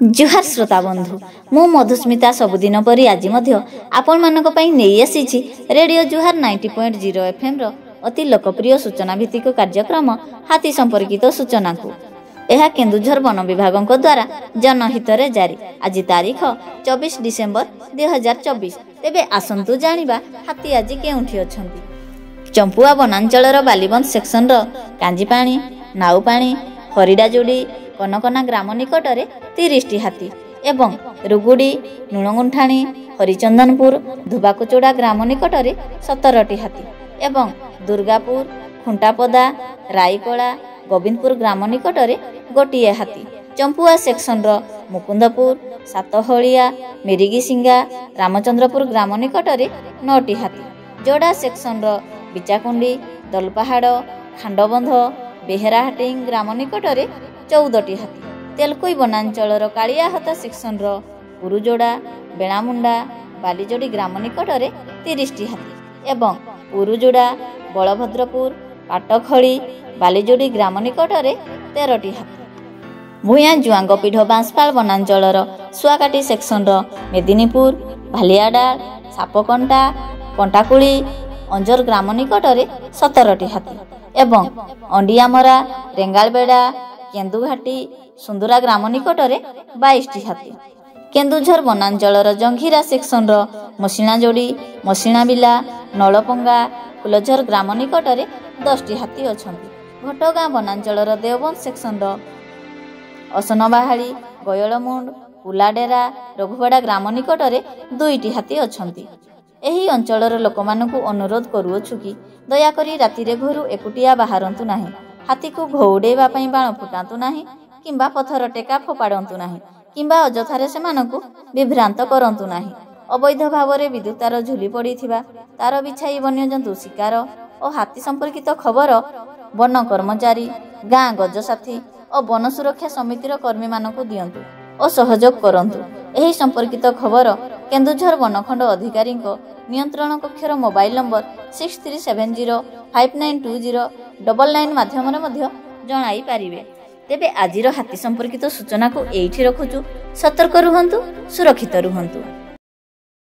जुहार श्रोता बंधु मु मधुस्मिता सबुदिन परी आज आपण मानक पई नहीं आसी रेडियो जुहार 90.0 FM रो अति लोकप्रिय सूचना भित्तिक कार्यक्रम हाथी संपर्कित सूचना को यह केन्दुझर वन विभाग द्वारा जनहित रे जारी। आज तारीख 24 डिसेम्बर 2024। तेबे आसंतु जानिबा हाथी आज केउठी अछंती। चंपुआ वनांचल बालीबंध सेक्शन रो कांजीपाणी नाउपाणी हरिडाजोड़ी कनकना ग्राम निकट में 30 हाथी एवं रुगुड़ी नुणगुंठाणी हरिचंदनपुर धुबाकुचोड़ा ग्राम निकट में 17 हाथी एवं दुर्गापुर खुंटापदा रायकला गोविंदपुर ग्राम निकट में गोटे हाथी। चंपुआ सेक्शन रो मुकुंदपुर सातहलिया मिरिगिसिंगा रामचंद्रपुर ग्राम निकट में 9 हाथी। जोड़ा सेक्शन रो बिचाकुंडी दलपहाड़ खांडबंध बेहेराहाटिंग ग्राम निकट में 14 हाथी। तेलकोई वनांचल कालियाहता सेक्शन रो पुरुजोड़ा बेणामुंडा बालीजोड़ी ग्राम निकट में 30 हाथी एवं पुरुजोड़ा बलभद्रपुर पाटखड़ी बालीजोड़ी ग्राम निकट में 13 हाथी। भूया जुआंगपीढ़ बांसपाल वनांचल सुआकाटी सेक्शन रो मेदिनीपुर भालियाडाल सापकंटा कंटाकुड़ी अंजर ग्राम निकट में 17 हाथी एवं अंडियामरा रेंगालबेड़ा केन्दुघाटी सुंदरा ग्राम निकट में 22 हाथी। केन्दुझर वनांचल जंघीरा सेक्शन रो मसिणाजोड़ी मसिणाबिला नलपंगा फुलझर ग्राम निकट में 10 हाथी अछंती। घटगाँ वनांचल देवबंद सेक्शन रो असनबाहाली गयलमुंड पुलाडेरा रघुवाड़ा ग्राम निकट में 2 हाथी अछंती। एही अंचलर लोकमानकु अनुरोध करूछु कि दयाकरी राति रे घरु एकुटिया बाहरंतु नाही। हाथी को घौड़ेबा पई बाण फुटांतु नाही किंबा पथर टेका फोपाड़ंतु नाही किंबा अजथारे सेमानकु विभ्रांत करंतु नाही। अवैध भावरे विद्युत तार झुली पड़िथिबा तार बिछाई वन्यजंतु शिकार और हाथी संपर्कित खबर वन कर्मचारी गाँ गजसाथी और वन सुरक्षा समितिर कर्मी मानकु दियंतु और सहयोग करंतु। एही संपर्कित खबर केन्दुझर वनखंड अधिकारी नियंत्रण कक्षर मोबाइल नंबर 6370592099 माध्यम जणाई पारिबे। तेबे आजिर हाथी संपर्कित सूचना को एठी रखुचु। सतर्क रुहंतु, सुरक्षित रुहंतु।